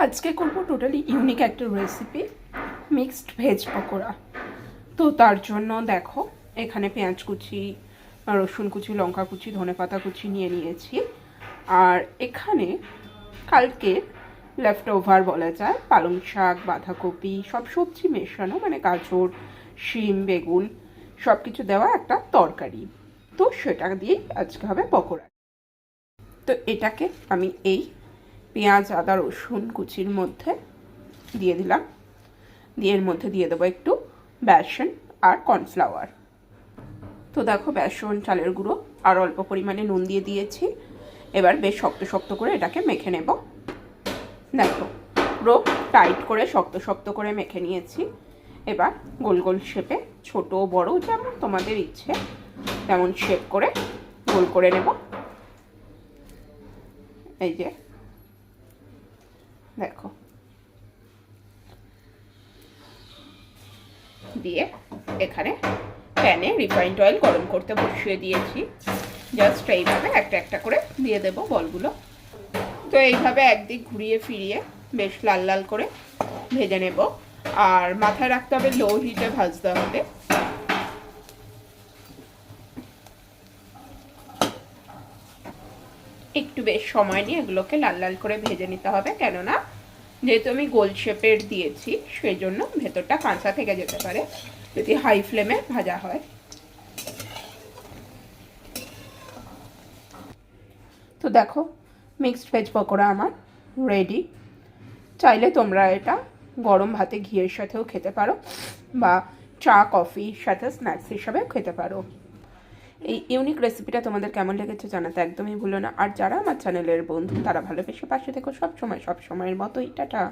আজকে করবো totally unique একটা রেসিপি, মিক্সড ভেজ পকোড়া। তো তার জন্য দেখো এখানে পেঁয়াজ কুচি, রসুন কুচি, লঙ্কা কুচি, ধনেপাতা কুচি নিয়ে নিয়েছি। আর এখানে কালকে লেফট ওভার বলা যায়, পালং শাক, বাঁধাকপি, সব সবজি মেশানো, মানে গাজর, শিম, বেগুন সব কিছু দেওয়া একটা তরকারি। তো সেটা দিয়েই আজকে হবে পকোড়া। তো এটাকে আমি এই পেঁয়াজ, আদা, রসুন কুচির মধ্যে দিয়ে দিলাম। দিয়ে এর মধ্যে দিয়ে দেবো একটু বেসন আর কর্নফ্লাওয়ার। তো দেখো বেসন, চালের গুঁড়ো আর অল্প পরিমাণে নুন দিয়ে দিয়েছি। এবার বেশ শক্ত শক্ত করে এটাকে মেখে নেব। দেখো পুরো টাইট করে শক্ত শক্ত করে মেখে নিয়েছি। এবার গোল গোল শেপে, ছোট বড় যেমন তোমাদের ইচ্ছে তেমন শেপ করে গোল করে নেব। এই যে দেখো, দিয়ে এখানে প্যানে রিফাইন্ড অয়েল গরম করতে বসিয়ে দিয়েছি। জাস্ট এইভাবে একটা একটা করে দিয়ে দেব বলগুলো। তো এইভাবে একদিক ঘুরিয়ে ফিরিয়ে বেশ লাল লাল করে ভেজে নেব। আর মাথায় রাখতে হবে লো হিটে ভাজতে হবে। একটু বেশ সময় নিয়ে এগুলোকে লাল লাল করে ভেজে নিতে হবে, কেননা যেহেতু আমি গোল শেপের দিয়েছি সেই জন্য ভেতরটা কাঁচা থেকে যেতে পারে যদি হাই ফ্লেমে ভাজা হয়। তো দেখো মিক্সড ভেজ পকোড়া আমার রেডি। চাইলে তোমরা এটা গরম ভাতে ঘিয়ের সাথেও খেতে পারো, বা চা কফির সাথে স্ন্যাক্স হিসাবেও খেতে পারো। এই ইউনিক রেসিপিটা তোমাদের কেমন লেগেছে জানাতে একদমই ভুলো না। আর যারা আমার চ্যানেলের বন্ধু তারা ভালোবেসে পাশে থেকো সব সময়ের মতোই। টাটা।